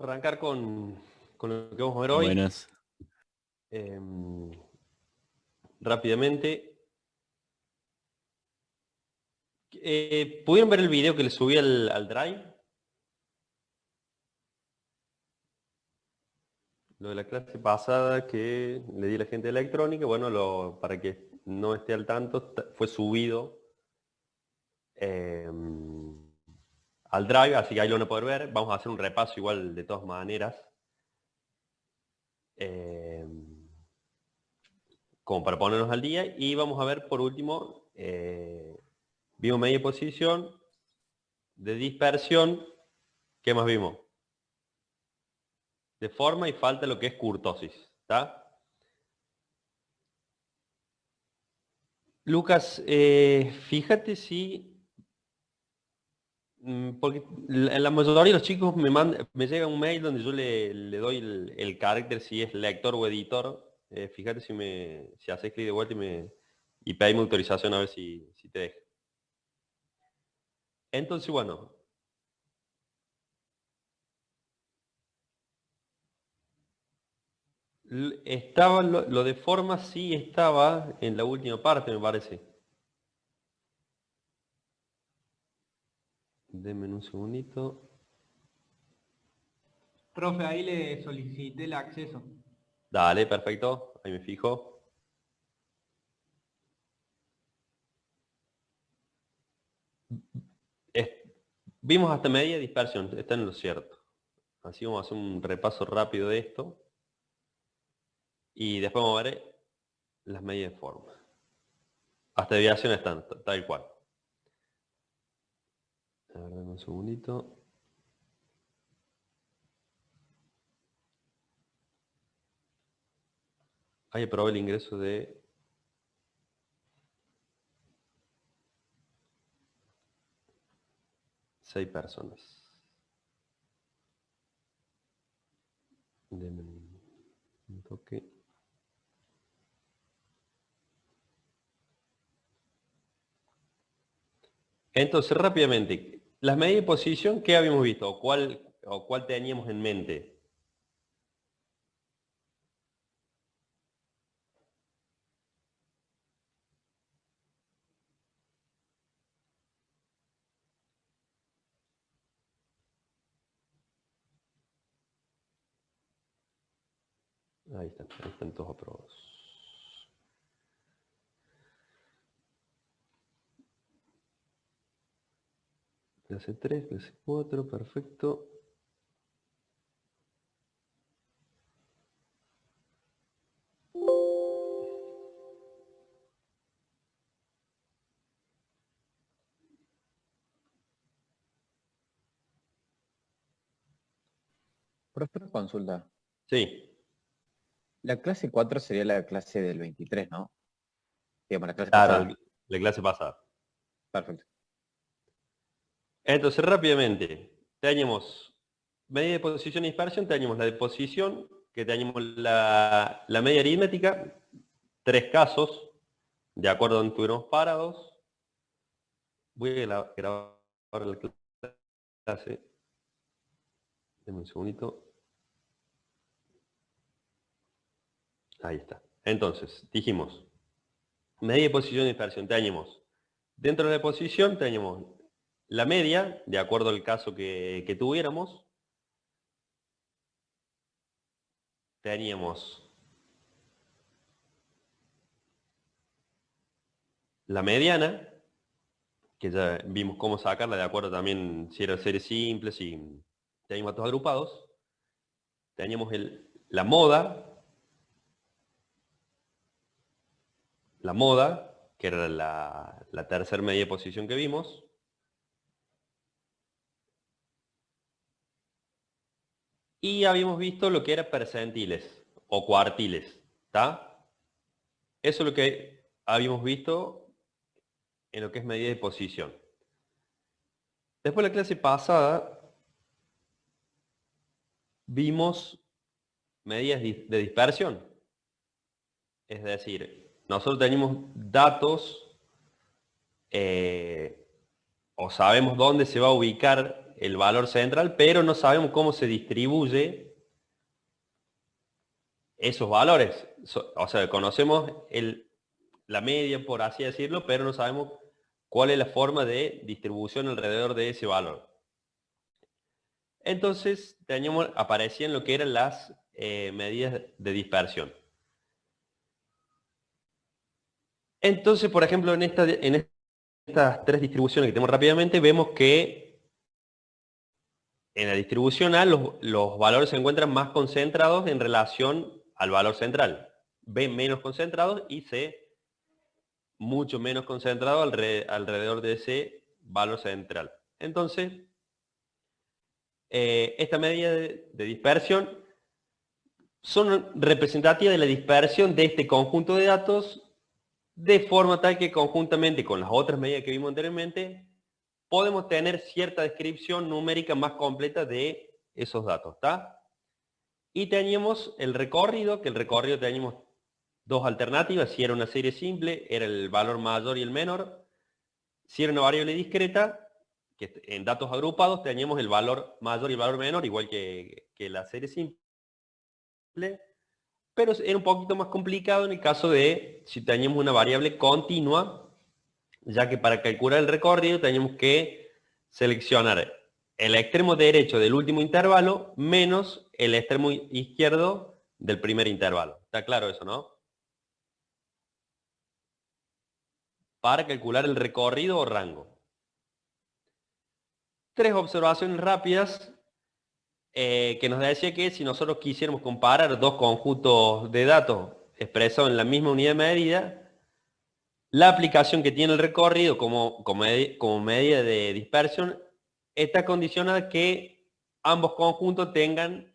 arrancar con lo que vamos a ver hoy. Buenas. Rápidamente. ¿Pudieron ver el video que le subí al Drive? Lo de la clase pasada que le di a la gente de electrónica, bueno, para que no esté al tanto, fue subido al Drive, así que ahí lo van a poder ver. Vamos a hacer un repaso igual de todas maneras. Como para ponernos al día. Y vamos a ver por último, vimos media posición, de dispersión. ¿Qué más vimos? De forma y falta lo que es kurtosis. ¿Está? Lucas, fíjate si... Porque la mayoría de los chicos me llega un mail donde yo le doy el carácter si es lector o editor. Fíjate si haces clic de vuelta y pedime autorización a ver si te deja. Entonces, bueno. Estaba lo de forma, sí estaba en la última parte, me parece. Denme un segundito. Profe, ahí le solicité el acceso. Dale, perfecto. Ahí me fijo. Vimos hasta media dispersión, está en lo cierto. Así vamos a hacer un repaso rápido de esto. Y después vamos a ver las medidas de forma. Hasta deviación están, tal cual. A ver, dame un segundito. Ahí aprobé el ingreso de... seis personas. Denme un toque. Entonces, rápidamente, las medidas de posición, ¿qué habíamos visto? ¿O cuál teníamos en mente? Ahí están todos aprobados. Clase 3, clase 4, perfecto. Profe, una consulta. Sí, La clase 4 sería la clase del 23, ¿no? Digamos, la clase claro, pasada. la clase pasada. Perfecto. Entonces, rápidamente, teníamos medida de posición y dispersión, teníamos la de posición, que teníamos la media aritmética, 3 casos, de acuerdo a donde estuviéramos parados. Voy a grabar la clase. Deme un segundito. Ahí está. Entonces, dijimos, medida de posición y dispersión. Teníamos, dentro de la posición, teníamos la media, de acuerdo al caso que tuviéramos. Teníamos la mediana, que ya vimos cómo sacarla, de acuerdo también si era series simples y teníamos datos agrupados. Teníamos la moda, que era la tercera medida de posición que vimos. Y habíamos visto lo que era percentiles o cuartiles, ¿está? Eso es lo que habíamos visto en lo que es medida de posición. Después de la clase pasada vimos medidas de dispersión. Es decir, nosotros tenemos datos o sabemos dónde se va a ubicar el valor central, pero no sabemos cómo se distribuye esos valores. O sea, conocemos la media, por así decirlo, pero no sabemos cuál es la forma de distribución alrededor de ese valor. Entonces, aparecían lo que eran las medidas de dispersión. Entonces, por ejemplo, en estas tres distribuciones que tenemos rápidamente, vemos que en la distribución A los valores se encuentran más concentrados en relación al valor central. B menos concentrados y C mucho menos concentrado alrededor de ese valor central. Entonces, esta medida de dispersión son representativas de la dispersión de este conjunto de datos, de forma tal que conjuntamente con las otras medidas que vimos anteriormente, podemos tener cierta descripción numérica más completa de esos datos, ¿está? Y teníamos el recorrido, que el recorrido teníamos dos alternativas. Si era una serie simple, era el valor mayor y el menor. Si era una variable discreta, que en datos agrupados teníamos el valor mayor y el valor menor, igual que la serie simple. Pero era un poquito más complicado en el caso de si teníamos una variable continua, ya que para calcular el recorrido teníamos que seleccionar el extremo derecho del último intervalo menos el extremo izquierdo del primer intervalo. ¿Está claro eso, no? Para calcular el recorrido o rango. Tres observaciones rápidas que nos decía que si nosotros quisiéramos comparar dos conjuntos de datos expresados en la misma unidad de medida, la aplicación que tiene el recorrido como medida de dispersión está condicionada a que ambos conjuntos tengan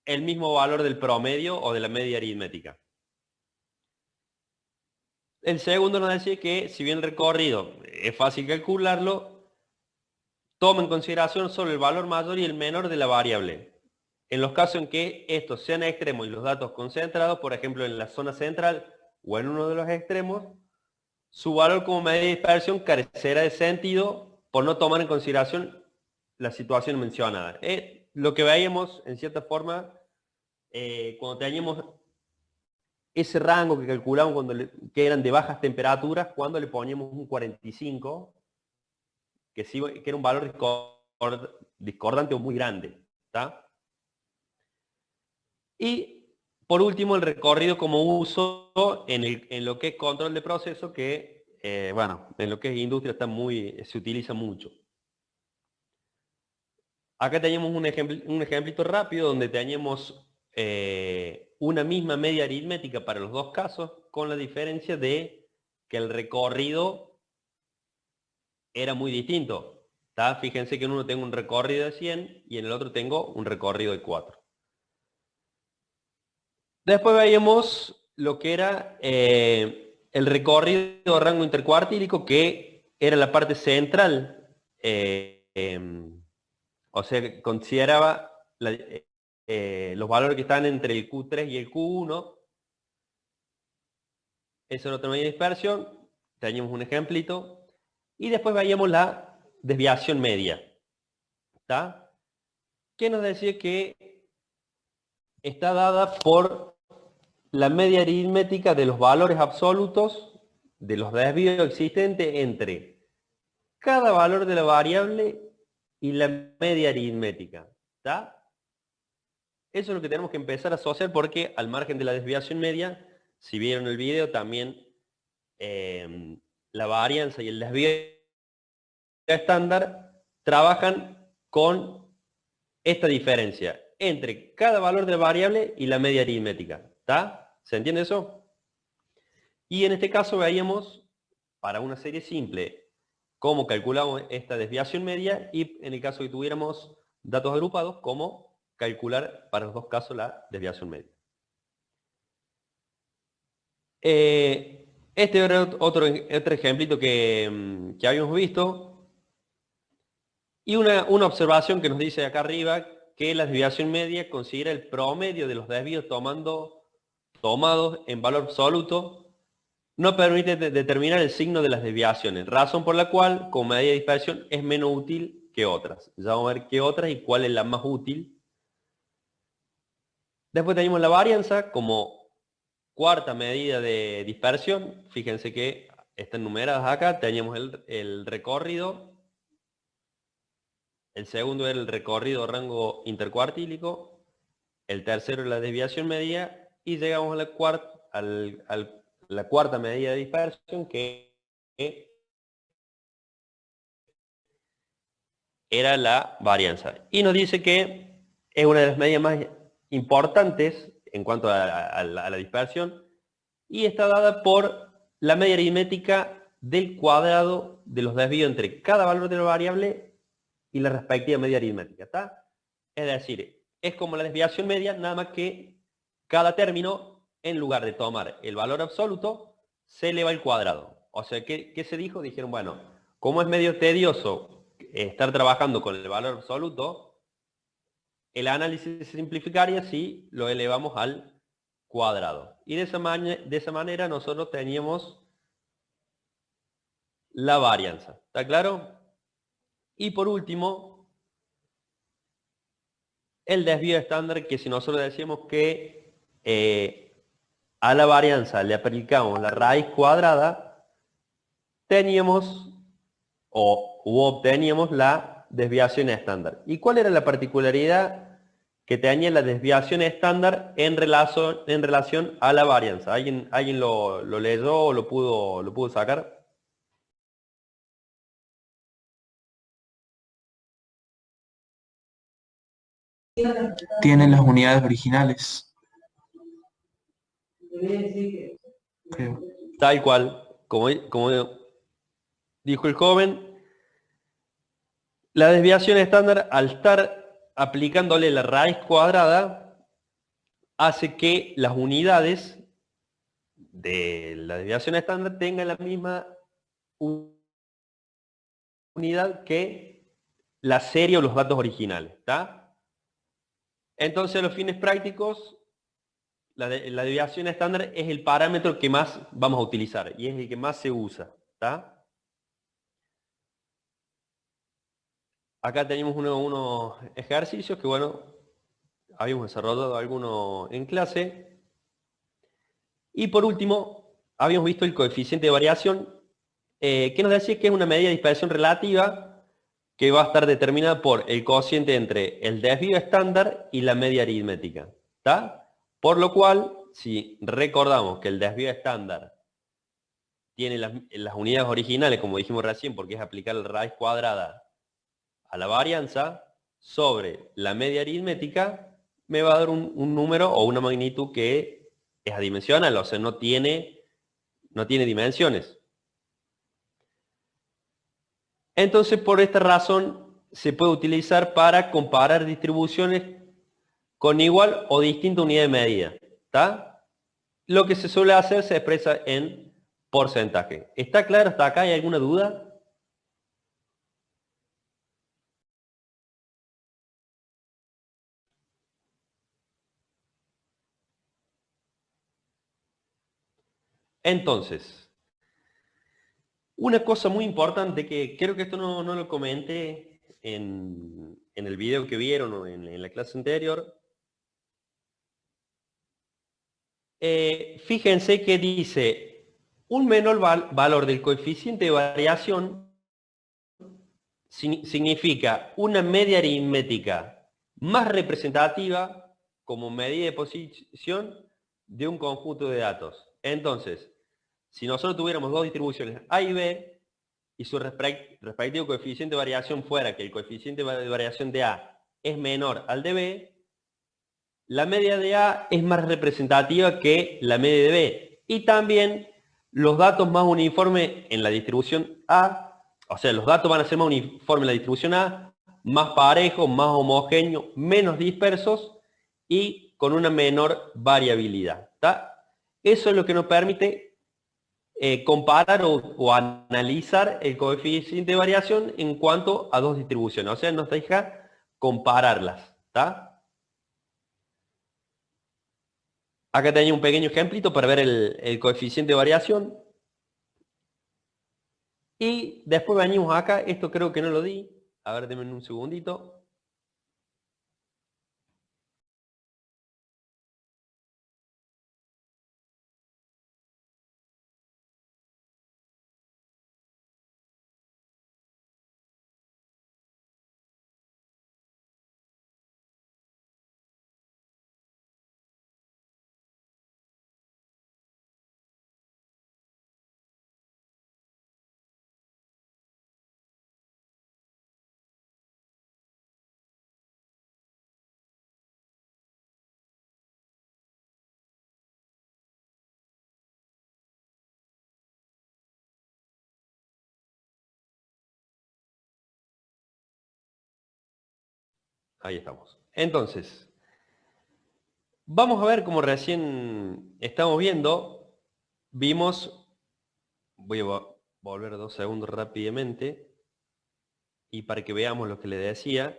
el mismo valor del promedio o de la media aritmética. El segundo nos decía que si bien el recorrido es fácil calcularlo, toma en consideración solo el valor mayor y el menor de la variable. En los casos en que estos sean extremos y los datos concentrados, por ejemplo en la zona central o en uno de los extremos, su valor como medida de dispersión carecerá de sentido por no tomar en consideración la situación mencionada. Lo que veíamos, en cierta forma, cuando teníamos ese rango que calculamos que eran de bajas temperaturas, cuando le poníamos un 45, que era un valor discordante o muy grande. ¿Está? Y por último, el recorrido como uso en lo que es control de proceso, que bueno, en lo que es industria se utiliza mucho. Acá tenemos un ejemplito rápido donde tenemos una misma media aritmética para los dos casos, con la diferencia de que el recorrido era muy distinto. ¿Está? Fíjense que en uno tengo un recorrido de 100 y en el otro tengo un recorrido de 4. Después veíamos lo que era el recorrido de rango intercuartílico, que era la parte central. O sea, consideraba los valores que están entre el Q3 y el Q1. Eso era otra medida de dispersión. Teníamos un ejemplito. Y después veíamos la desviación media. ¿Está? Que nos decía que está dada por la media aritmética de los valores absolutos de los desvíos existentes entre cada valor de la variable y la media aritmética. ¿Está? Eso es lo que tenemos que empezar a asociar, porque al margen de la desviación media, si vieron el video, también la varianza y el desvío estándar trabajan con esta diferencia entre cada valor de la variable y la media aritmética. ¿Está? ¿Se entiende eso? Y en este caso veíamos, para una serie simple, cómo calculamos esta desviación media, y en el caso que tuviéramos datos agrupados, cómo calcular para los dos casos la desviación media. Este era otro ejemplito que habíamos visto. Y una observación que nos dice acá arriba, que la desviación media considera el promedio de los desvíos tomados en valor absoluto, no permite determinar el signo de las desviaciones, razón por la cual, como medida de dispersión, es menos útil que otras. Ya vamos a ver qué otras y cuál es la más útil. Después tenemos la varianza como cuarta medida de dispersión. Fíjense que están numeradas acá. Teníamos el recorrido. El segundo era el recorrido rango intercuartílico. El tercero la desviación media. Y llegamos a la cuarta medida de dispersión, que era la varianza. Y nos dice que es una de las medidas más importantes en cuanto a la dispersión y está dada por la media aritmética del cuadrado de los desvíos entre cada valor de la variable y la respectiva media aritmética, ¿está? Es decir, es como la desviación media, nada más que cada término, en lugar de tomar el valor absoluto, se eleva al cuadrado. O sea, ¿qué se dijo? Dijeron, bueno, como es medio tedioso estar trabajando con el valor absoluto, el análisis se simplificaría si lo elevamos al cuadrado. Y de esa manera nosotros teníamos la varianza. ¿Está claro? Y por último, el desvío estándar, que si nosotros decimos que a la varianza le aplicamos la raíz cuadrada, teníamos o obteníamos la desviación estándar. ¿Y cuál era la particularidad que tenía la desviación estándar en relación a la varianza? ¿Alguien lo leyó o lo pudo sacar? Tienen las unidades originales. Creo. Tal cual, como dijo el joven, la desviación estándar, al estar aplicándole la raíz cuadrada, hace que las unidades de la desviación estándar tengan la misma unidad que la serie o los datos originales, ¿está? Entonces, a los fines prácticos, la desviación estándar es el parámetro que más vamos a utilizar y es el que más se usa, ¿está? Acá tenemos unos ejercicios que, bueno, habíamos desarrollado algunos en clase. Y por último, habíamos visto el coeficiente de variación, que nos decía que es una medida de dispersión relativa que va a estar determinada por el cociente entre el desvío estándar y la media aritmética, ¿está? Por lo cual, si recordamos que el desvío estándar tiene las unidades originales, como dijimos recién, porque es aplicar la raíz cuadrada a la varianza sobre la media aritmética, me va a dar un número o una magnitud que es adimensional, o sea, no tiene dimensiones. Entonces, por esta razón, se puede utilizar para comparar distribuciones con igual o distinta unidad de medida, ¿está? Lo que se suele hacer se expresa en porcentaje. ¿Está claro hasta acá? ¿Hay alguna duda? Entonces, una cosa muy importante que creo que esto no lo comenté en el video que vieron o en la clase anterior. Fíjense que dice un menor valor del coeficiente de variación significa una media aritmética más representativa como medida de posición de un conjunto de datos. Entonces, si nosotros tuviéramos dos distribuciones A y B y su respectivo coeficiente de variación fuera que el coeficiente de variación de A es menor al de B, la media de A es más representativa que la media de B. Y también los datos más uniformes en la distribución A, o sea, los datos van a ser más uniformes en la distribución A, más parejos, más homogéneos, menos dispersos y con una menor variabilidad, ¿tá? Eso es lo que nos permite comparar o analizar el coeficiente de variación en cuanto a dos distribuciones. O sea, nos deja compararlas, ¿está? Acá tenía un pequeño ejemplito para ver el coeficiente de variación. Y después venimos acá, esto creo que no lo di. A ver, denme un segundito. Ahí estamos. Entonces, vamos a ver, como recién estamos viendo, vimos, voy a volver 2 segundos rápidamente, y para que veamos lo que le decía,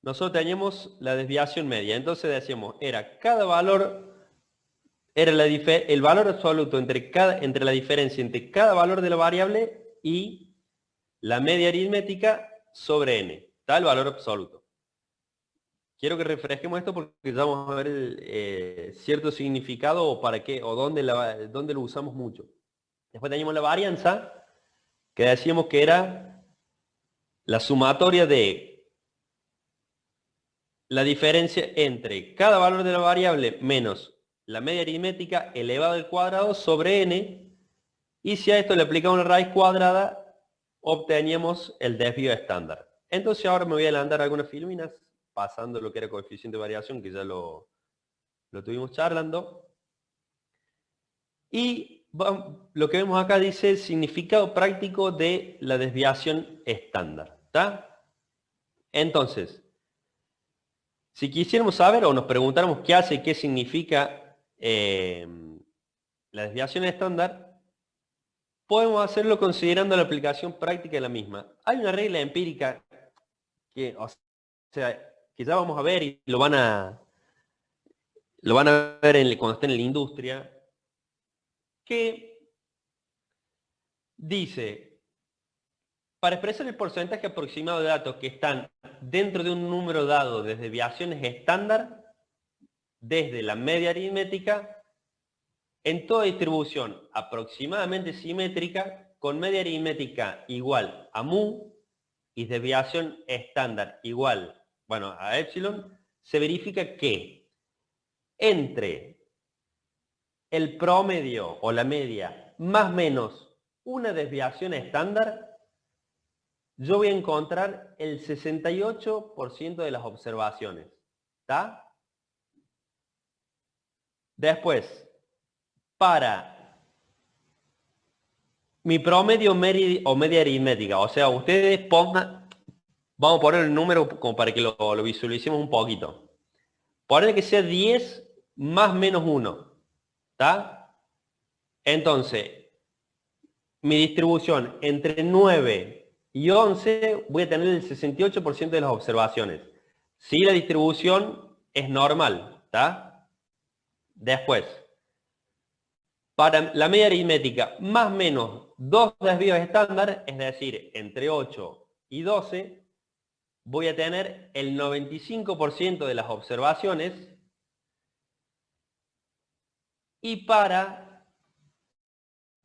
nosotros teníamos la desviación media. Entonces decíamos, era cada valor, era el valor absoluto entre la diferencia entre cada valor de la variable y la media aritmética sobre n. Está el valor absoluto. Quiero que refresquemos esto porque ya vamos a ver cierto significado o para qué, o dónde lo usamos mucho. Después teníamos la varianza, que decíamos que era la sumatoria de la diferencia entre cada valor de la variable menos la media aritmética elevado al cuadrado sobre n, y si a esto le aplicamos la raíz cuadrada, obteníamos el desvío estándar. Entonces ahora me voy a adelantar algunas filminas, pasando lo que era coeficiente de variación, que ya lo tuvimos charlando. Y lo que vemos acá dice significado práctico de la desviación estándar. ¿Está? Entonces, si quisiéramos saber o nos preguntáramos qué hace y qué significa la desviación estándar, podemos hacerlo considerando la aplicación práctica de la misma. Hay una regla empírica que, o sea, que ya vamos a ver y lo van a ver cuando estén en la industria, que dice, para expresar el porcentaje aproximado de datos que están dentro de un número dado de desviaciones estándar, desde la media aritmética, en toda distribución aproximadamente simétrica, con media aritmética igual a mu y desviación estándar igual, bueno, a epsilon, se verifica que entre el promedio o la media más menos una desviación estándar, yo voy a encontrar el 68% de las observaciones. ¿Está? Después, para mi promedio o media aritmética, o sea, ustedes pongan, vamos a poner el número como para que lo visualicemos un poquito. Poner que sea 10 más menos 1. ¿Está? Entonces, mi distribución entre 9 y 11 voy a tener el 68% de las observaciones. Si la distribución es normal, ¿está? Después, para la media aritmética, más o menos 2 desvíos estándar, es decir, entre 8 y 12, voy a tener el 95% de las observaciones. Y para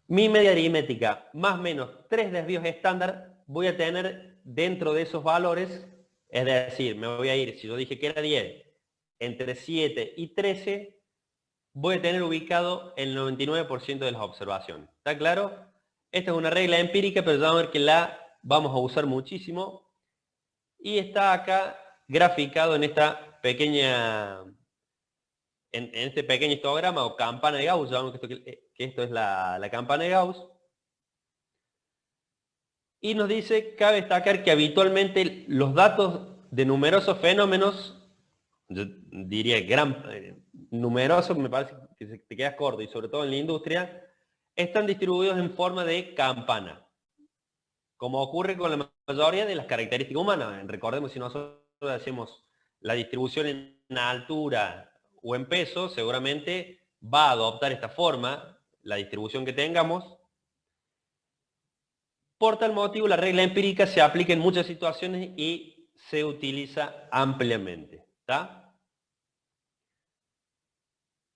mi media aritmética, más o menos 3 desvíos estándar, voy a tener dentro de esos valores, es decir, me voy a ir, si yo dije que era 10, entre 7 y 13, voy a tener ubicado el 99% de las observaciones. ¿Está claro? Esta es una regla empírica, pero ya vamos a ver que la vamos a usar muchísimo. Y está acá graficado en esta pequeña, en este pequeño histograma o campana de Gauss. Ya vemos que esto es la campana de Gauss. Y nos dice, cabe destacar que habitualmente los datos de numerosos fenómenos, yo diría numerosos, me parece que te quedas corto, y sobre todo en la industria, están distribuidos en forma de campana, como ocurre con la mayoría de las características humanas. Recordemos, si nosotros hacemos la distribución en altura o en peso, seguramente va a adoptar esta forma, la distribución que tengamos. Por tal motivo, la regla empírica se aplica en muchas situaciones y se utiliza ampliamente. ¿Está?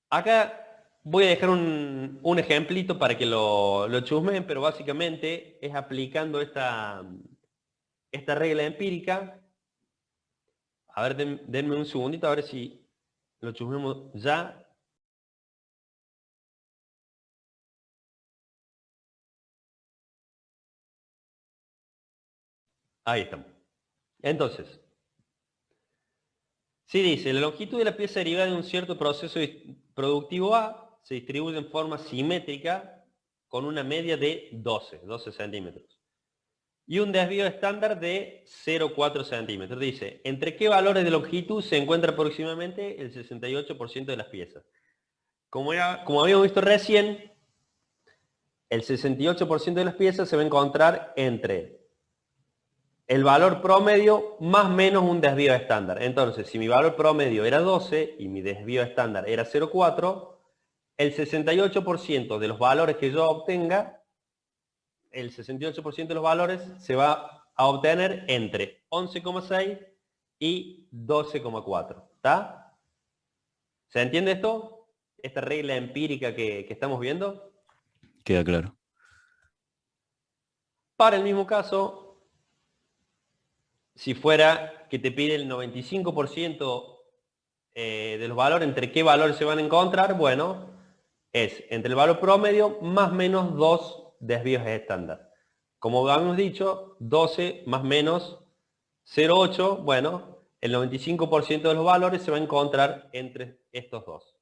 Acá voy a dejar un ejemplito para que lo chusmeen, pero básicamente es aplicando esta regla empírica. A ver, denme un segundito, a ver si lo chusmemos ya. Ahí estamos. Entonces, si dice, la longitud de la pieza derivada de un cierto proceso productivo A se distribuye en forma simétrica con una media de 12 centímetros. Y un desvío estándar de 0,4 centímetros. Dice, ¿entre qué valores de longitud se encuentra aproximadamente el 68% de las piezas? Como habíamos visto recién, el 68% de las piezas se va a encontrar entre el valor promedio más menos un desvío estándar. Entonces, si mi valor promedio era 12 y mi desvío estándar era 0,4, el 68% de los valores que yo obtenga, el 68% de los valores se va a obtener entre 11,6 y 12,4. ¿Está? ¿Se entiende esto? Esta regla empírica que estamos viendo. Queda claro. Para el mismo caso, si fuera que te pide el 95% de los valores, ¿entre qué valores se van a encontrar? Bueno, es entre el valor promedio más menos 2 desvíos estándar. Como habíamos dicho, 12 más menos 0,8, bueno, el 95% de los valores se va a encontrar entre estos dos.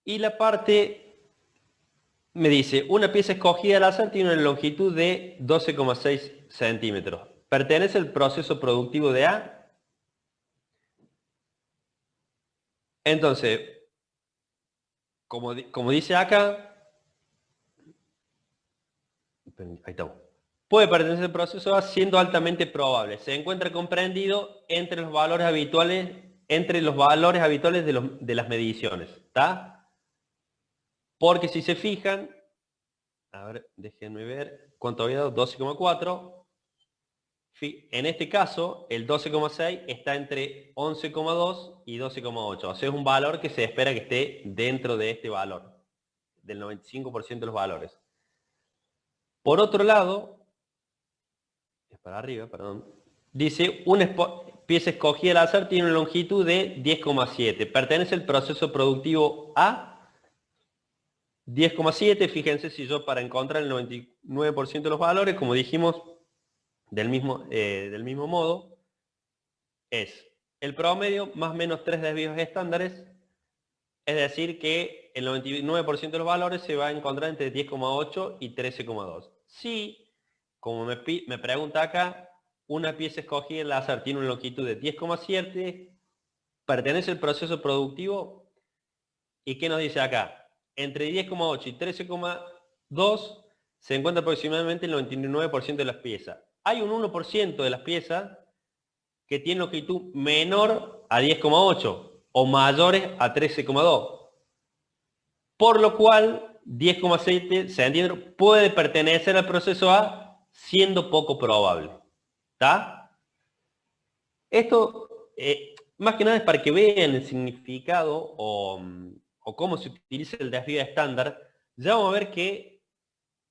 Y la parte me dice, una pieza escogida al azar tiene una longitud de 12,6 centímetros. ¿Pertenece al proceso productivo de A? Entonces, como dice acá, ahí estamos. Puede pertenecer al proceso A siendo altamente probable. Se encuentra comprendido entre los valores habituales, de las mediciones. ¿Está? Porque si se fijan, a ver, déjenme ver cuánto había dado, 12,4. En este caso, el 12,6 está entre 11,2 y 12,8. O sea, es un valor que se espera que esté dentro de este valor, del 95% de los valores. Por otro lado, es para arriba, perdón, dice, una pieza escogida al azar tiene una longitud de 10,7. ¿Pertenece al proceso productivo A? 10,7, fíjense si yo para encontrar el 99% de los valores, como dijimos, del mismo modo, es el promedio más menos 3 desvíos estándares, es decir que el 99% de los valores se va a encontrar entre 10,8 y 13,2. Si, como me pregunta acá, una pieza escogida al azar tiene una longitud de 10,7, ¿pertenece al proceso productivo? ¿Y qué nos dice acá? Entre 10,8 y 13,2 se encuentra aproximadamente el 99% de las piezas. Hay un 1% de las piezas que tienen longitud menor a 10,8 o mayores a 13,2. Por lo cual, 10,7 centímetros puede pertenecer al proceso A siendo poco probable. ¿Está? Esto, más que nada, es para que vean el significado o cómo se utiliza el desvío estándar. Ya vamos a ver que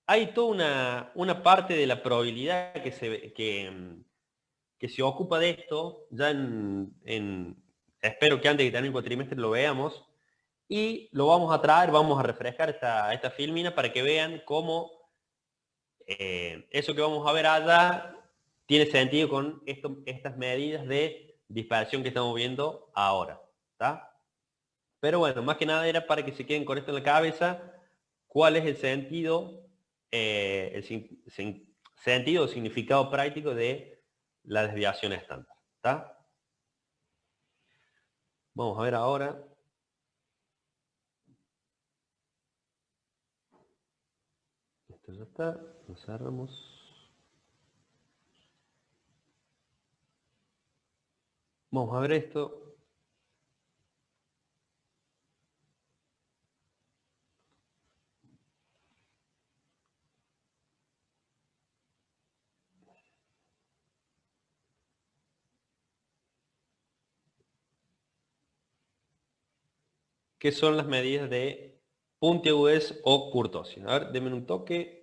hay toda una parte de la probabilidad que se ocupa de esto, ya espero que antes de tener el cuatrimestre lo veamos, y lo vamos a traer, vamos a refrescar esta filmina para que vean cómo eso que vamos a ver allá tiene sentido con estas medidas de dispersión que estamos viendo ahora. ¿Está? Pero bueno, más que nada era para que se queden con esto en la cabeza, cuál es el sentido, sentido o significado práctico de la desviación estándar. ¿Está? Vamos a ver ahora. Esto ya está, lo cerramos. Vamos a ver esto. qué son las medidas de puntiagudez o kurtosis. A ver, denme un toque.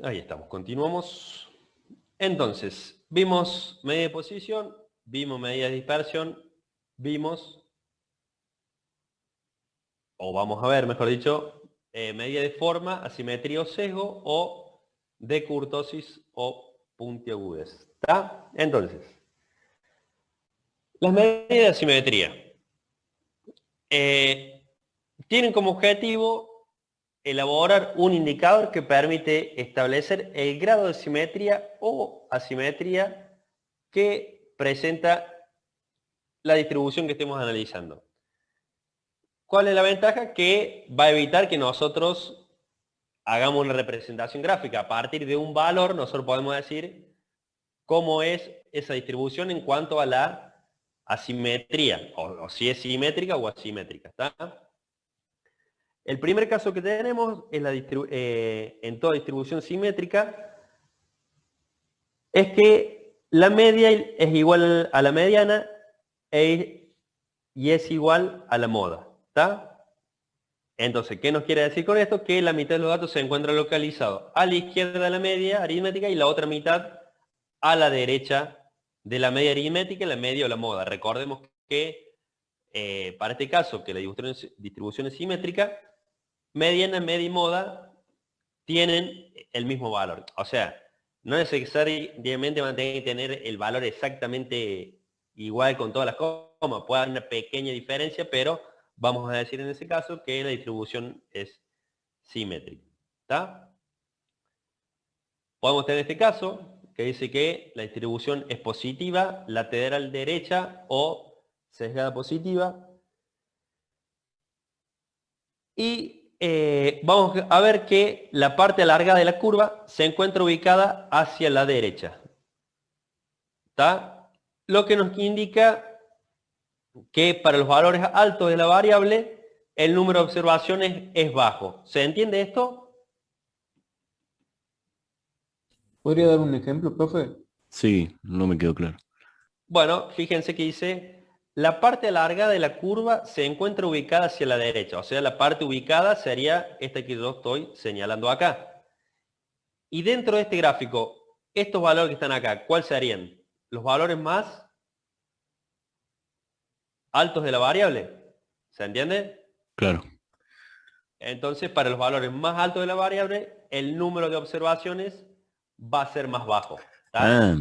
Ahí estamos, continuamos. Entonces, vimos medida de posición, vimos medida de dispersión, vimos, o vamos a ver, mejor dicho, medida de forma, asimetría o sesgo, o de kurtosis o puntiagudez. ¿Está? Entonces, las medidas de asimetría tienen como objetivo elaborar un indicador que permite establecer el grado de simetría o asimetría que presenta la distribución que estemos analizando. ¿Cuál es la ventaja? Que va a evitar que nosotros hagamos una representación gráfica. A partir de un valor nosotros podemos decir cómo es esa distribución en cuanto a la asimetría, o si es simétrica o asimétrica. ¿Está? El primer caso que tenemos es en toda distribución simétrica, es que la media es igual a la mediana y es igual a la moda. ¿Está? Entonces, ¿qué nos quiere decir con esto? Que la mitad de los datos se encuentra localizado a la izquierda de la media aritmética y la otra mitad a la derecha de la media aritmética y la media o la moda. Recordemos que para este caso, que la distribución es simétrica, mediana, media y moda tienen el mismo valor. O sea, no necesariamente van a tener que tener el valor exactamente igual con todas las comas. Puede haber una pequeña diferencia, pero vamos a decir en ese caso que la distribución es simétrica. ¿Está? Podemos tener este caso que dice que la distribución es positiva, lateral derecha o sesgada positiva. Y vamos a ver que la parte alargada de la curva se encuentra ubicada hacia la derecha. ¿Está? Lo que nos indica que para los valores altos de la variable, el número de observaciones es bajo. ¿Se entiende esto? ¿Podría dar un ejemplo, profe? Sí, no me quedó claro. Bueno, fíjense que dice, la parte alargada de la curva se encuentra ubicada hacia la derecha. O sea, la parte ubicada sería esta que yo estoy señalando acá. Y dentro de este gráfico, estos valores que están acá, ¿cuáles serían? Los valores más altos de la variable. ¿Se entiende? Claro. Entonces, para los valores más altos de la variable, el número de observaciones va a ser más bajo. ¿Está? Ah,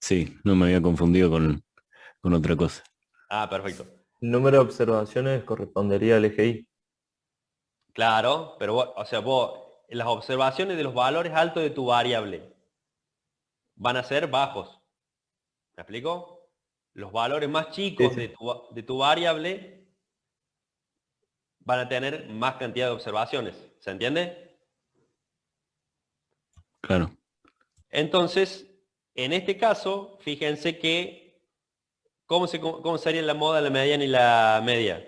sí, no me había confundido con otra cosa. Ah, perfecto. El número de observaciones correspondería al eje Y. Claro, pero vos, las observaciones de los valores altos de tu variable van a ser bajos. ¿Me explico? Los valores más chicos Sí, sí. de tu variable van a tener más cantidad de observaciones. ¿Se entiende? Claro. Entonces, en este caso, fíjense que ¿cómo sería la moda, la mediana y la media?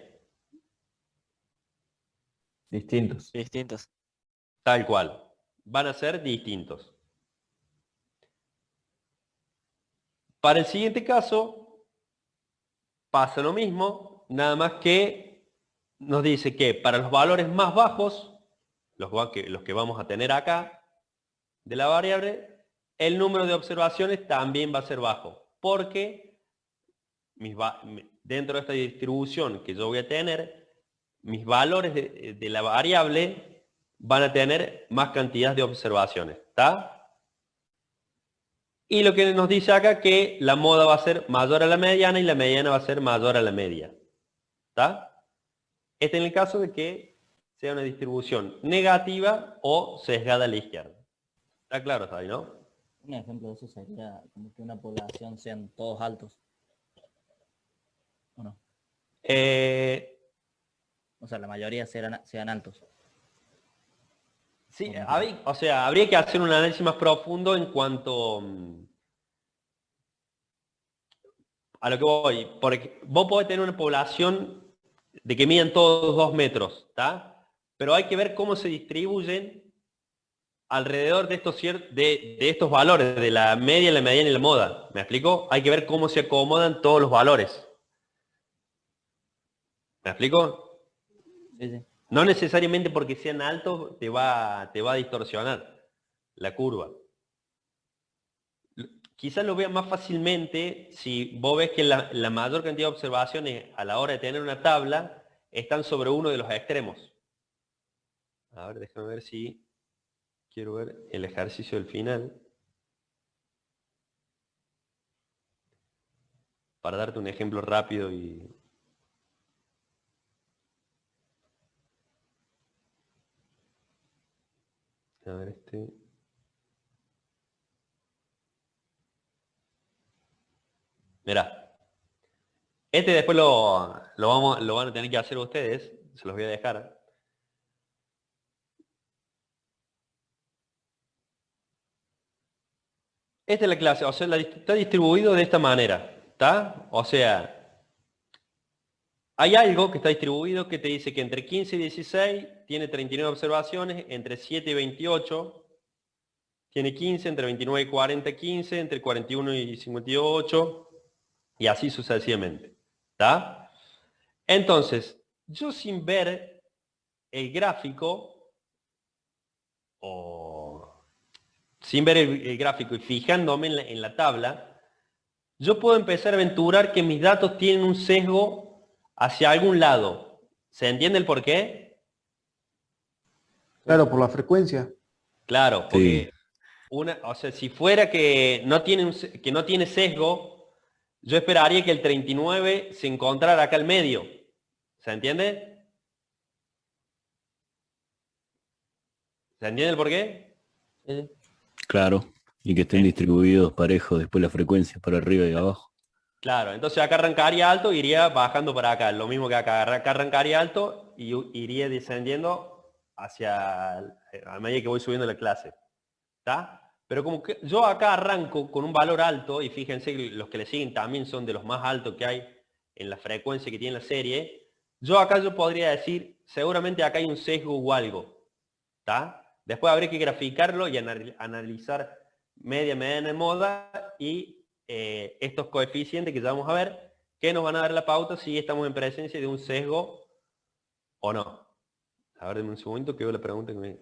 Distintos. Distintos. Tal cual. Van a ser distintos. Para el siguiente caso, pasa lo mismo, nada más que nos dice que para los valores más bajos, los que vamos a tener acá, de la variable, el número de observaciones también va a ser bajo, porque dentro de esta distribución que yo voy a tener, mis valores de la variable van a tener más cantidad de observaciones. ¿Está? Y lo que nos dice acá que la moda va a ser mayor a la mediana y la mediana va a ser mayor a la media. ¿Está? Este en el caso de que sea una distribución negativa o sesgada a la izquierda. ¿Está claro, Javi, no? Un ejemplo de eso sería como que una población sean todos altos. ¿O no? O sea, la mayoría sean altos. Sí, o sea, habría que hacer un análisis más profundo en cuanto a lo que voy. Porque vos podés tener una población de que midan todos 2 metros, ¿está? Pero hay que ver cómo se distribuyen alrededor de estos valores, de la media, la mediana y la moda. ¿Me explico? Hay que ver cómo se acomodan todos los valores. ¿Me explico? Sí, sí. No necesariamente porque sean altos te va a distorsionar la curva. Quizás lo veas más fácilmente si vos ves que la mayor cantidad de observaciones a la hora de tener una tabla están sobre uno de los extremos. A ver, déjame ver si quiero ver el ejercicio del final. Para darte un ejemplo rápido y... A ver, Mirá. Después lo van a tener que hacer ustedes. Se los voy a dejar. Esta es la clase, o sea, está distribuido de esta manera, ¿está? O sea, hay algo que está distribuido que te dice que entre 15 y 16 tiene 39 observaciones, entre 7 y 28 tiene 15, entre 29 y 40, 15, entre 41 y 58, y así sucesivamente, ¿está? Entonces, yo sin ver el gráfico, sin ver el gráfico y fijándome en la tabla, yo puedo empezar a aventurar que mis datos tienen un sesgo hacia algún lado. ¿Se entiende el por qué? Claro, por la frecuencia. Claro, porque Sí. o sea, si fuera que no tiene sesgo, yo esperaría que el 39 se encontrara acá al medio. ¿Se entiende? ¿Se entiende el por qué? Claro. Y que estén distribuidos parejos después las frecuencias para arriba y abajo. Claro, entonces acá arrancaría alto, iría bajando para acá. Lo mismo que acá arrancaría alto y iría descendiendo a medida que voy subiendo la clase. ¿Está? Pero como que yo acá arranco con un valor alto, y fíjense que los que le siguen también son de los más altos que hay en la frecuencia que tiene la serie, yo podría decir, seguramente acá hay un sesgo o algo. ¿Está? Después habría que graficarlo y analizar media, mediana, moda y estos coeficientes que ya vamos a ver, que nos van a dar la pauta si estamos en presencia de un sesgo o no. A ver, denme un segundo que veo la pregunta que me...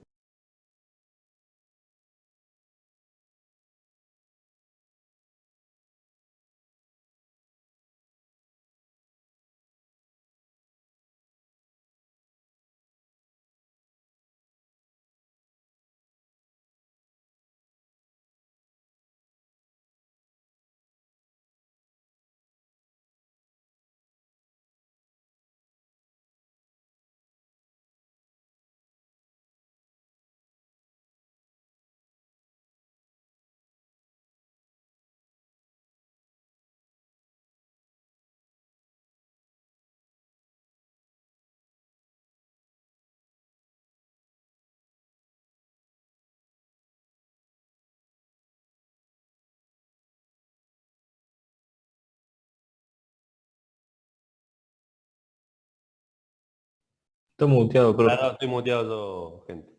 Está muteado, profe. Claro, estoy muteado yo, gente.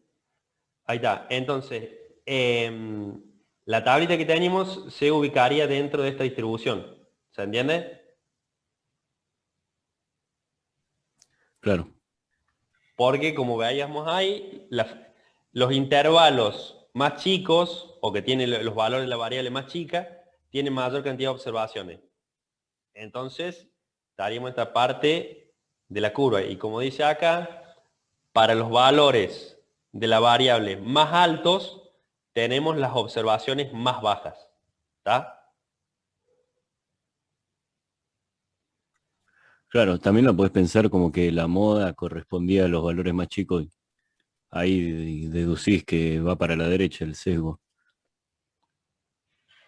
Ahí está. Entonces, la tablita que tenemos se ubicaría dentro de esta distribución. ¿Se entiende? Claro. Porque como veíamos ahí, los intervalos más chicos, o que tienen los valores de la variable más chica, tienen mayor cantidad de observaciones. Entonces, estaríamos en esta parte de la curva. Y como dice acá, para los valores de la variable más altos, tenemos las observaciones más bajas. ¿Está? Claro, también lo puedes pensar como que la moda correspondía a los valores más chicos. Ahí deducís que va para la derecha el sesgo.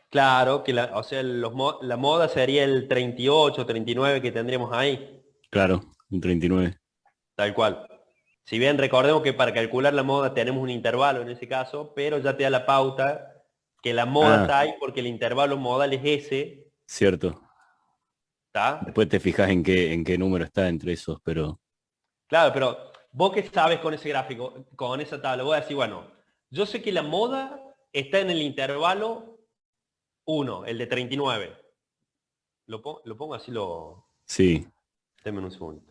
Claro, que o sea, la moda sería el 38, 39 que tendríamos ahí, Claro, un 39. tal cual. Si bien recordemos que para calcular la moda tenemos un intervalo en ese caso, pero ya te da la pauta que la moda Ah, está ahí porque el intervalo modal es ese, cierto. ¿está? Después te fijas en qué número está entre esos, pero Claro, pero vos qué sabes con ese gráfico, con esa tabla, voy a decir, bueno, yo sé que la moda está en el intervalo 1, el de 39. Lo pongo así, sí. Denme un segundo.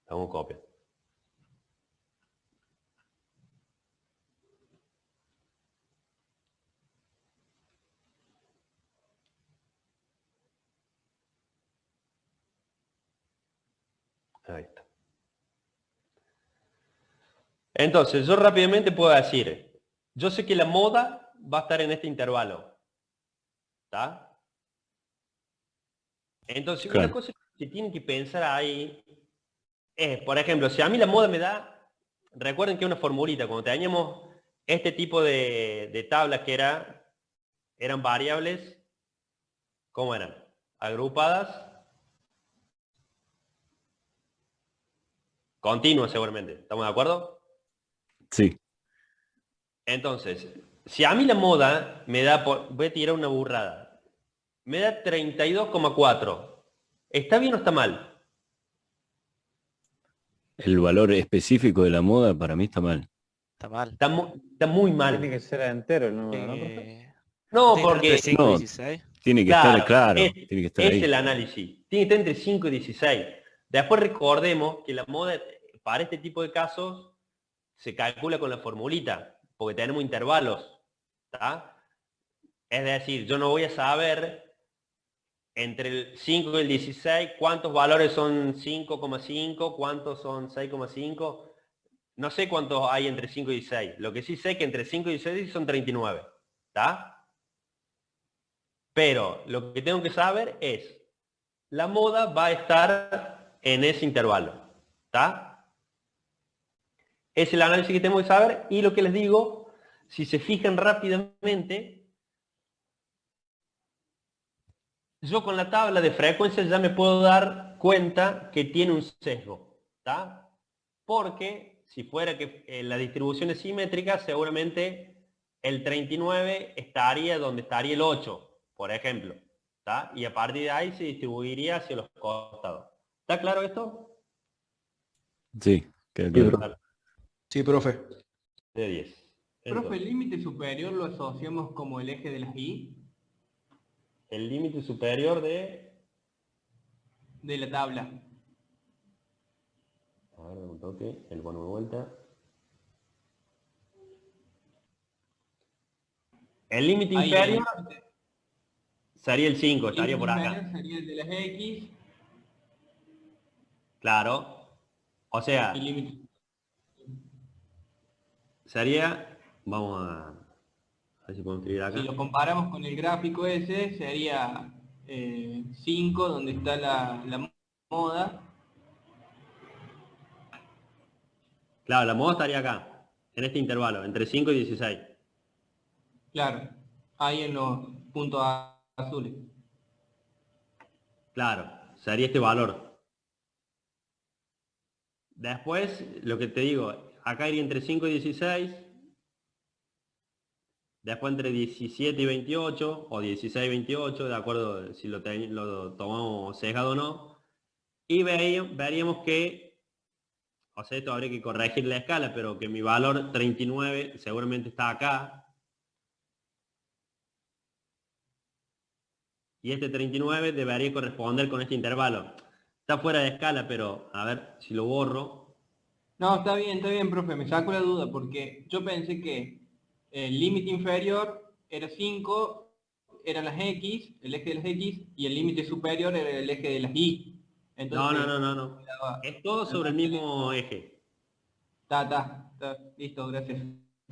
Hago copia. Ahí está. Entonces, yo rápidamente puedo decir, yo sé que la moda va a estar en este intervalo. ¿Está? Entonces, una Claro. cosa que tienen que pensar ahí es, por ejemplo, si a mí la moda me da, recuerden que una formulita, cuando teníamos este tipo de tablas que eran variables, ¿cómo eran? Agrupadas, continuas seguramente, ¿estamos de acuerdo? Sí. Entonces, si a mí la moda me da, voy a tirar una burrada, me da 32,4, ¿está bien o está mal? El valor específico de la moda para mí está mal. Está mal. Está muy Tiene que mal. ser entero el número, ¿no, profe? No, ¿Tiene que estar entre porque 5 y No, 16? tiene que estar claro, claro, tiene que estar es ahí. el análisis. Tiene que estar entre 5 y 16. Después recordemos que la moda, para este tipo de casos, se calcula con la formulita, porque tenemos intervalos. ¿Tá? Es decir, yo no voy a saber entre el 5 y el 16 cuántos valores son 5,5, cuántos son 6,5. No sé cuántos hay entre 5 y 16. Lo que sí sé es que entre 5 y 16 son 39. ¿Está? Pero lo que tengo que saber es, la moda va a estar en ese intervalo. ¿Está? Es el análisis que tengo que saber y lo que les digo, si se fijan rápidamente, yo con la tabla de frecuencias ya me puedo dar cuenta que tiene un sesgo. ¿Está? Porque si fuera que la distribución es simétrica, seguramente el 39 estaría donde estaría el 8, por ejemplo. ¿Está? Y a partir de ahí se distribuiría hacia los costados. ¿Está claro esto? Sí, queda Sí, claro. profe. Sí, profe. De 10. Profe, Entonces, el límite superior lo asociamos como el eje de las y el límite superior de la tabla. A ver, un toque, el bono de vuelta. El límite Ahí, inferior sería el 5, el estaría límite por inferior acá. sería el de las x Claro. O sea, y límite. sería, vamos a ver si podemos escribir acá. Si lo comparamos con el gráfico ese, sería 5, donde está la moda. Claro, la moda estaría acá, en este intervalo, entre 5 y 16. Claro, ahí en los puntos azules. Claro, sería este valor. Después, lo que te digo, acá iría entre 5 y 16. Después entre 17 y 28, o 16 y 28, de acuerdo si lo tomamos sesgado o no. Y veríamos que, o sea, esto habría que corregir la escala, pero que mi valor 39 seguramente está acá. Y este 39 debería corresponder con este intervalo. Está fuera de escala, pero a ver si lo borro. No, está bien, profe, me saco la duda porque yo pensé que el límite inferior era 5, eran las x, el eje de las x, y el límite superior era el eje de las y. No, Entonces, no. Es todo sobre el mismo eje. está, listo, gracias.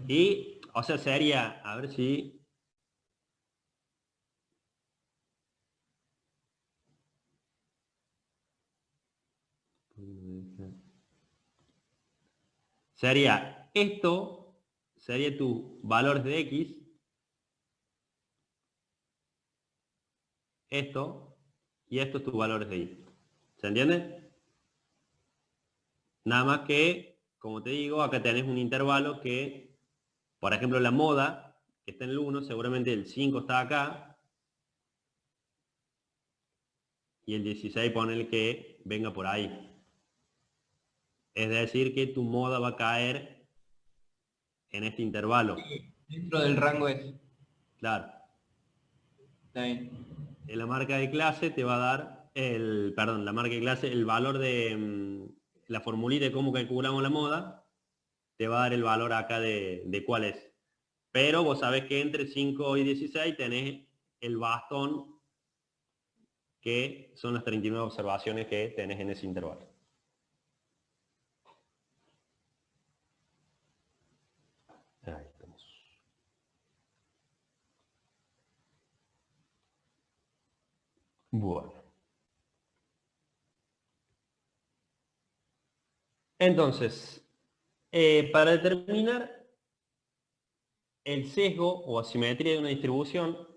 Y, o sea, sería, a ver si... Sería esto, sería tus valores de X, esto, y estos tus valores de Y. ¿Se entiende? Nada más que, como te digo, acá tenés un intervalo que, por ejemplo, la moda, que está en el 1, seguramente el 5 está acá, y el 16 ponele que venga por ahí. Es decir, que tu moda va a caer en este intervalo. Dentro del rango ese. Claro. Está bien. En la marca de clase te va a dar la marca de clase, el valor de la formulita de cómo calculamos la moda, te va a dar el valor acá de cuál es. Pero vos sabés que entre 5 y 16 tenés el bastón, que son las 39 observaciones que tenés en ese intervalo. Ahí estamos. Bueno. Entonces, para determinar el sesgo o asimetría de una distribución,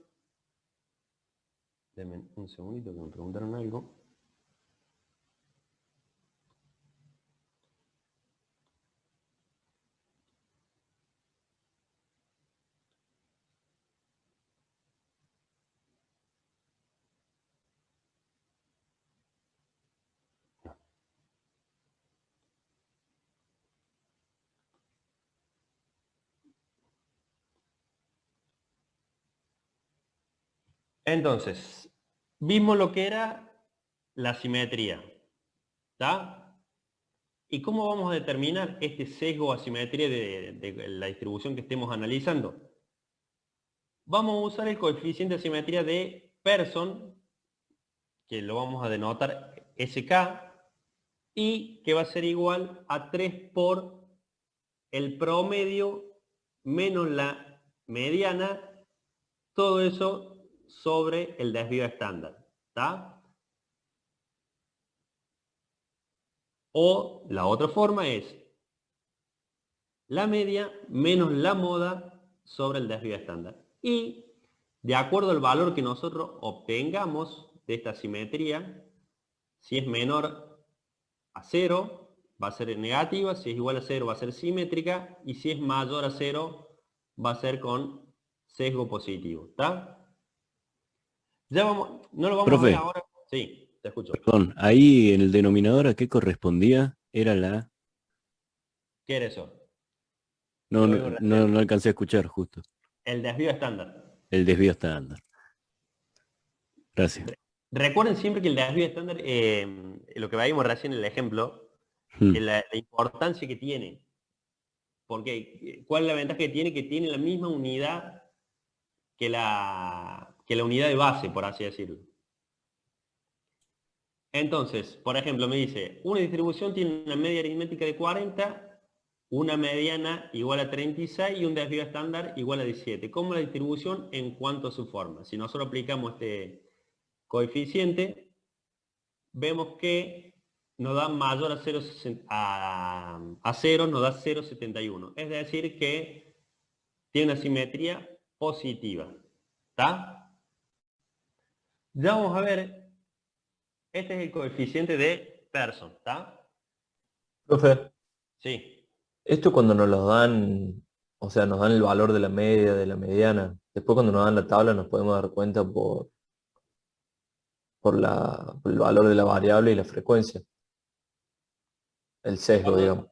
denme un segundito que me preguntaron algo. Entonces, vimos lo que era la simetría, ¿está? ¿Y cómo vamos a determinar este sesgo o asimetría de la distribución que estemos analizando? Vamos a usar el coeficiente de simetría de Pearson, que lo vamos a denotar SK, y que va a ser igual a 3 por el promedio menos la mediana, todo eso sobre el desvío estándar, ¿está? O la otra forma es la media menos la moda sobre el desvío estándar. Y de acuerdo al valor que nosotros obtengamos de esta simetría, si es menor a 0, va a ser negativa, si es igual a 0 va a ser simétrica, y si es mayor a 0 va a ser con sesgo positivo, ¿está? Ya vamos, no lo vamos Profe. a ver ahora. Sí, te escucho. Perdón, ahí en el denominador ¿a qué correspondía? Era la... ¿Qué era eso? No, Lo no, digo no, recién. no alcancé a escuchar justo. El desvío estándar. El desvío estándar. Gracias. Recuerden siempre que el desvío estándar, lo que veíamos recién en el ejemplo, la importancia que tiene. Porque, ¿cuál es la ventaja que tiene? Que tiene la misma unidad que la unidad de base, por así decirlo. Entonces, por ejemplo, me dice, una distribución tiene una media aritmética de 40, una mediana igual a 36 y un desvío estándar igual a 17. ¿Cómo la distribución en cuanto a su forma? Si nosotros aplicamos este coeficiente, vemos que nos da mayor a 0, a 0 nos da 0,71. Es decir, que tiene una simetría positiva. ¿Está? Ya vamos a ver, este es el coeficiente de Pearson, ¿está? Profe, Sí. esto cuando nos los dan, o sea, nos dan el valor de la media, de la mediana, después cuando nos dan la tabla nos podemos dar cuenta por el valor de la variable y la frecuencia. El sesgo, digamos.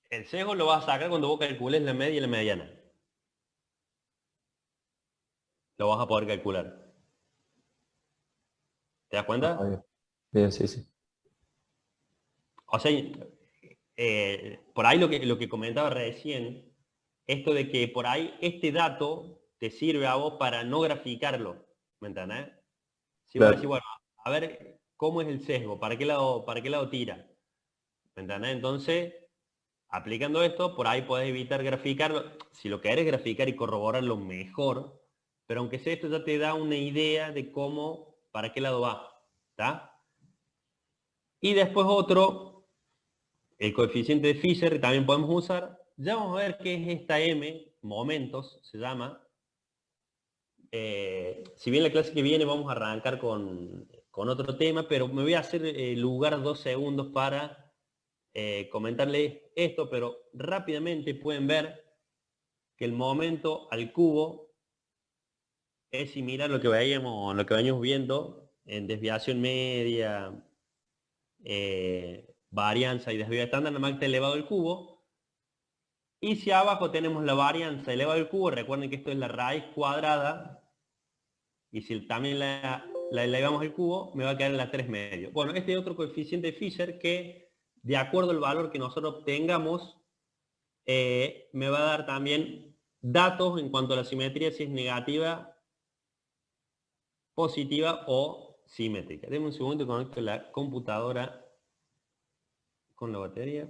El sesgo lo vas a sacar cuando vos calcules la media y la mediana. Lo vas a poder calcular. ¿Te das cuenta? Bien. Bien, sí, sí. O sea, por ahí lo que comentaba recién, esto de que por ahí este dato te sirve a vos para no graficarlo, ¿me entendés? Si vos Claro. decís, bueno, a ver cómo es el sesgo, para qué lado tira, ¿me entendés? Entonces, aplicando esto, por ahí podés evitar graficarlo. Si lo querés graficar y corroborarlo mejor, pero aunque sea esto ya te da una idea de cómo, para qué lado va, ¿está? Y después otro el coeficiente de Fisher también podemos usar. Ya vamos a ver qué es esta M, momentos se llama. Si bien la clase que viene vamos a arrancar con otro tema, pero me voy a hacer lugar 2 segundos para comentarles esto, pero rápidamente pueden ver que el momento al cubo es similar a lo que veníamos viendo en desviación media, varianza y desvío estándar, nada más que está elevado al cubo. Y si abajo tenemos la varianza elevado al cubo, recuerden que esto es la raíz cuadrada, y si también la elevamos al cubo, me va a quedar en la 3 medio. Bueno, este es otro coeficiente de Fisher que, de acuerdo al valor que nosotros obtengamos, me va a dar también datos en cuanto a la simetría, si es negativa, positiva o simétrica. Denme un segundo y conecto la computadora con la batería.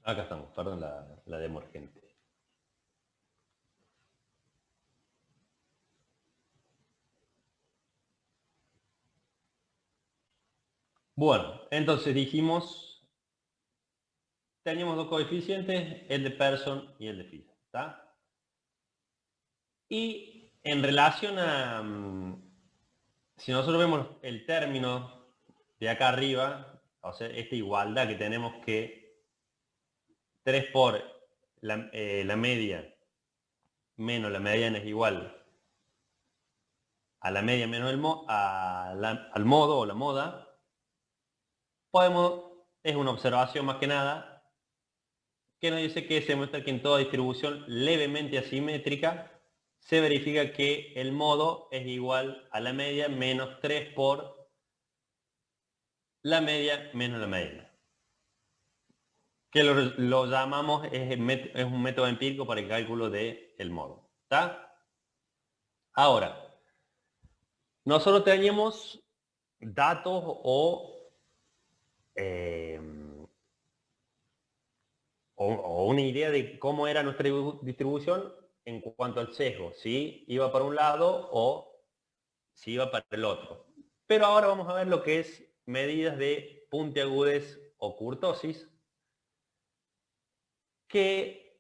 Acá estamos, perdón la demo urgente. Bueno, entonces dijimos, teníamos dos coeficientes, el de Pearson y el de Phi, ¿está? Y en relación a, si nosotros vemos el término de acá arriba, o sea, esta igualdad que tenemos que 3 por la media menos la mediana es igual a la media menos al modo o la moda, es una observación más que nada, que nos dice que se muestra que en toda distribución levemente asimétrica se verifica que el modo es igual a la media menos 3 por la media menos la mediana. Que lo llamamos, es un método empírico para el cálculo del modo. ¿Está? Ahora, nosotros teníamos datos o una idea de cómo era nuestra distribución en cuanto al sesgo, si iba para un lado o si iba para el otro. Pero ahora vamos a ver lo que es medidas de puntiagudez o kurtosis, que,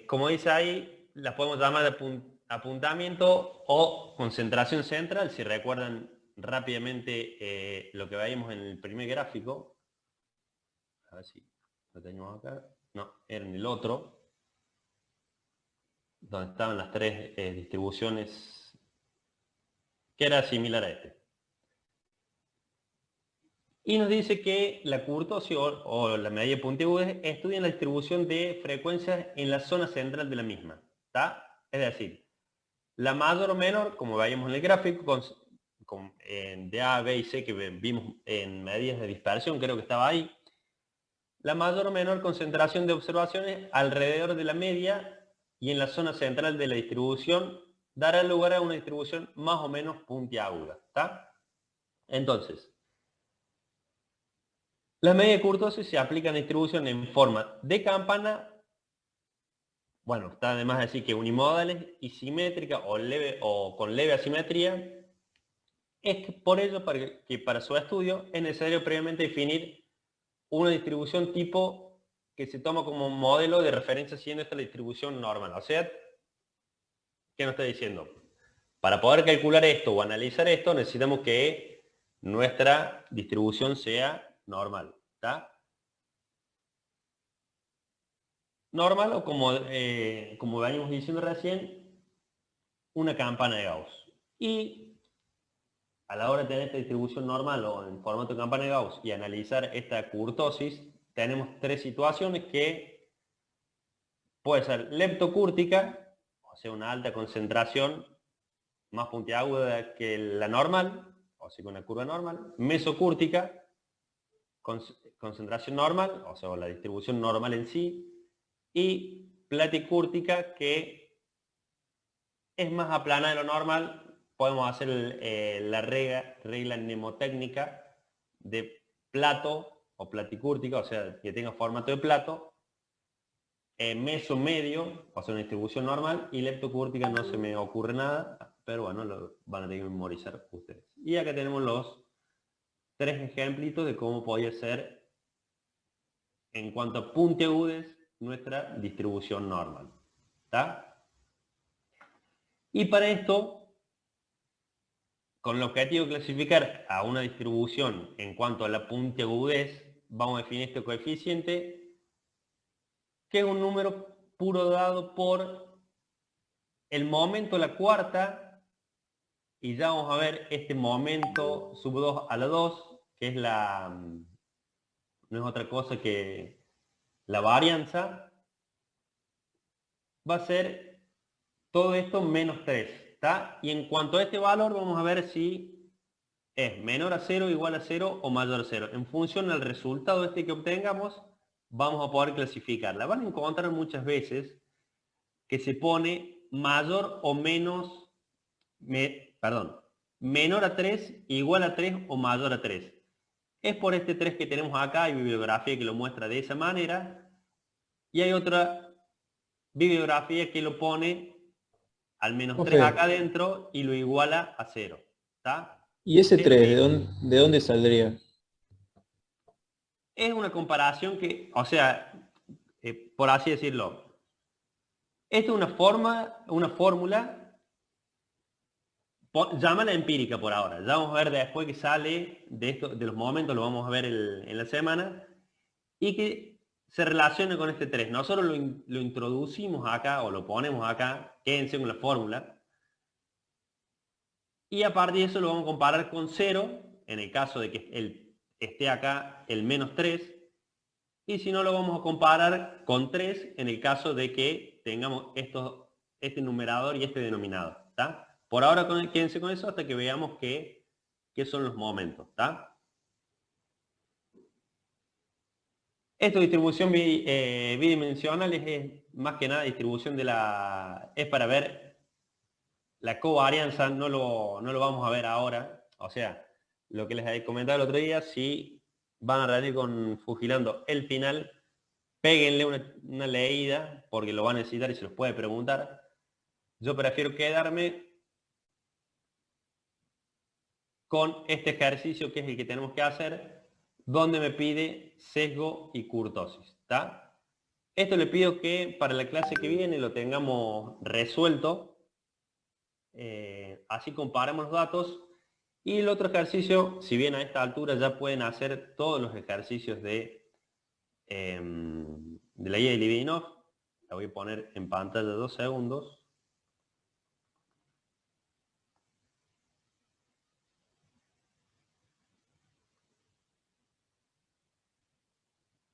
como dice ahí, las podemos llamar de apuntamiento o concentración central. Si recuerdan rápidamente lo que veíamos en el primer gráfico, a ver si lo tenemos acá, no, era en el otro, donde estaban las tres distribuciones, que era similar a este. Y nos dice que la kurtosis o la medida de puntiagudez estudia la distribución de frecuencias en la zona central de la misma. ¿Está? Es decir, la mayor o menor, como veíamos en el gráfico, de A, B y C que vimos en medidas de dispersión, creo que estaba ahí, la mayor o menor concentración de observaciones alrededor de la media y en la zona central de la distribución dará lugar a una distribución más o menos puntiaguda. ¿Está? Entonces, la medida de kurtosis se aplica en la distribución en forma de campana, bueno, está además decir que unimodales y simétrica o con leve asimetría. Es que por ello que para su estudio es necesario previamente definir una distribución tipo que se toma como modelo de referencia siendo esta la distribución normal. O sea, ¿qué nos está diciendo? Para poder calcular esto o analizar esto necesitamos que nuestra distribución sea normal. ¿Está? Normal o como veníamos diciendo recién, una campana de Gauss. Y a la hora de tener esta distribución normal o en formato de campana de Gauss y analizar esta kurtosis, tenemos tres situaciones que puede ser leptocúrtica, o sea, una alta concentración más puntiaguda que la normal, o sea, con una curva normal, mesocúrtica, concentración normal, o sea, la distribución normal en sí, y platicúrtica, que es más aplanada de lo normal. Podemos hacer la regla mnemotécnica de plato o platicúrtica, o sea, que tenga formato de plato, meso medio, o sea, una distribución normal, y leptocúrtica no se me ocurre nada, pero bueno, lo van a tener que memorizar ustedes. Y acá tenemos los tres ejemplitos de cómo podría ser en cuanto a puntiagudez nuestra distribución normal. ¿Está? Y para esto, con el objetivo de clasificar a una distribución en cuanto a la puntiagudez, vamos a definir este coeficiente, que es un número puro dado por el momento a la cuarta, y ya vamos a ver este momento sub 2 a la 2, que es no es otra cosa que la varianza, va a ser todo esto menos 3, ¿está? Y en cuanto a este valor vamos a ver si es menor a 0, igual a 0 o mayor a 0. En función del resultado este que obtengamos, vamos a poder clasificarla. Van a encontrar muchas veces que se pone mayor o menos, menor a 3, igual a 3 o mayor a 3. Es por este 3 que tenemos acá, hay bibliografía que lo muestra de esa manera, y hay otra bibliografía que lo pone al menos 3 acá adentro y lo iguala a 0. ¿Está? ¿Y ese 3, Sí. de dónde saldría? Es una comparación que, o sea, por así decirlo, esta es una fórmula, llámala empírica por ahora. Ya vamos a ver después que sale de esto, de los momentos, lo vamos a ver en la semana, y que se relaciona con este 3. Nosotros lo introducimos acá, o lo ponemos acá, quédense con la fórmula, y a partir de eso lo vamos a comparar con 0, en el caso de que esté acá el -3, y si no lo vamos a comparar con 3 en el caso de que tengamos este numerador y este denominador. ¿Está? Por ahora quédense con eso hasta que veamos qué son los momentos. ¿Está? Esta distribución bidimensional es más que nada distribución es para ver la covarianza, no lo vamos a ver ahora. O sea, lo que les había comentado el otro día, si van a reunir con Fujilando el final, péguenle una leída, porque lo van a necesitar y se los puede preguntar. Yo prefiero quedarme con este ejercicio, que es el que tenemos que hacer, donde me pide sesgo y kurtosis. ¿Está? Esto le pido que para la clase que viene lo tengamos resuelto. Así comparamos los datos. Y el otro ejercicio, si bien a esta altura ya pueden hacer todos los ejercicios de la guía de Livinov, la voy a poner en pantalla 2 segundos.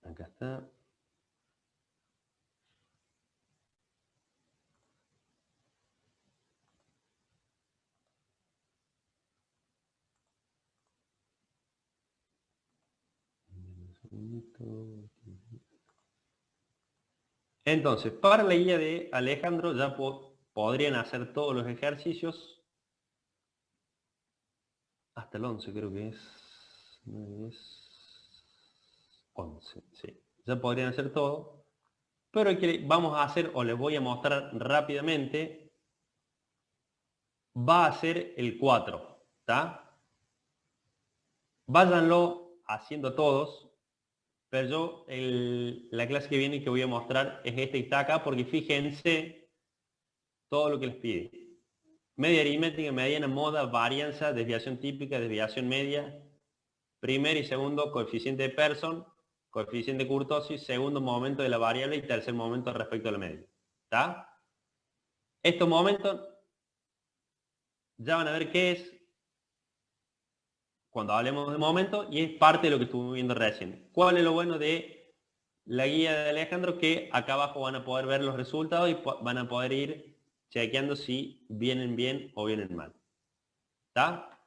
Acá está. Entonces, para la guía de Alejandro ya podrían hacer todos los ejercicios. Hasta el 11 creo que es. 9, 10, 11, sí. Ya podrían hacer todo. Pero el que vamos a hacer, o les voy a mostrar rápidamente, va a ser el 4. ¿Está? Váyanlo haciendo todos. Pero yo, la clase que viene que voy a mostrar es esta que está acá, porque fíjense todo lo que les pide. Media aritmética, mediana, moda, varianza, desviación típica, desviación media, primer y segundo coeficiente de Pearson, coeficiente de kurtosis, segundo momento de la variable y tercer momento respecto a la media. ¿Está? Estos momentos ya van a ver qué es cuando hablemos de momento, y es parte de lo que estuvimos viendo recién. ¿Cuál es lo bueno de la guía de Alejandro? Que acá abajo van a poder ver los resultados y van a poder ir chequeando si vienen bien o vienen mal. ¿Está?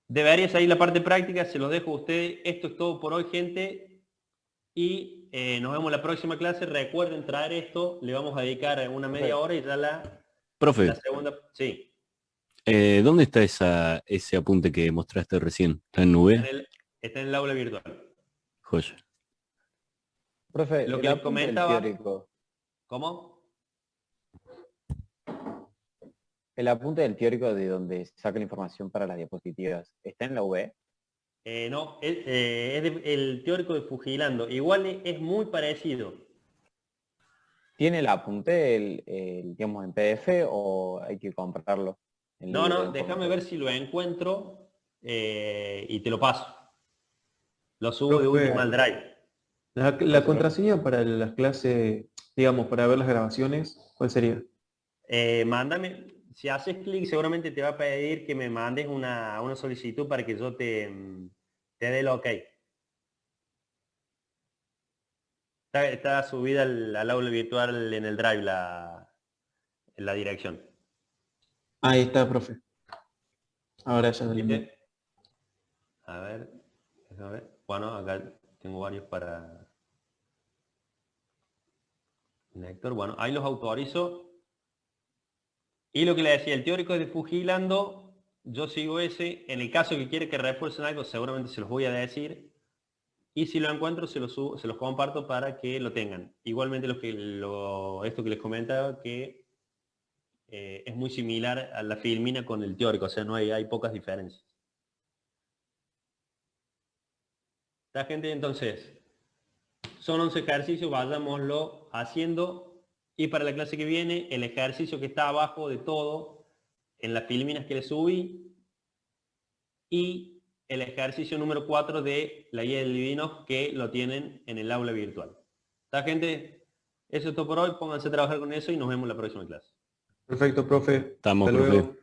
Debería salir la parte práctica, se los dejo a ustedes. Esto es todo por hoy, gente. Y nos vemos la próxima clase. Recuerden traer esto, le vamos a dedicar una media hora y ya la Profe, segunda. Sí, ¿dónde está ese apunte que mostraste recién? ¿Está en nube? está en el aula virtual. Joya. Profe, Lo el que les apunte del comentaba. teórico. ¿Cómo? El apunte del teórico de donde saca la información para las diapositivas, ¿está en la UB? No, es el teórico de Fujilando. Igual es muy parecido. ¿Tiene el apunte, digamos, en PDF o hay que comprarlo? en No, libro de no, déjame información? ver si lo encuentro y te lo paso. Lo subo de Profe, última al Drive. la contraseña para las clases, digamos, para ver las grabaciones, ¿cuál sería? Mándame, si haces clic seguramente te va a pedir que me mandes una solicitud para que yo te dé el OK. Está subida al aula virtual en el Drive en la dirección. Ahí está, profe. Ahora ya lo envío. ¿Viste? A ver, déjame ver. Bueno, acá tengo varios para Héctor. Bueno, ahí los autorizo. Y lo que le decía, el teórico es de Fujilando, yo sigo ese. En el caso que quiere que refuercen algo, seguramente se los voy a decir. Y si lo encuentro, se los comparto para que lo tengan. Igualmente esto que les comentaba, que es muy similar a la filmina con el teórico, o sea, no hay pocas diferencias. ¿Está, gente? Entonces, son 11 ejercicios, vayámoslo haciendo. Y para la clase que viene, el ejercicio que está abajo de todo, en las filminas que le subí, y el ejercicio número 4 de la guía del divino, que lo tienen en el aula virtual. ¿Está, gente? Eso es todo por hoy, pónganse a trabajar con eso y nos vemos en la próxima clase. Perfecto, profe. Estamos, Hasta profe. luego.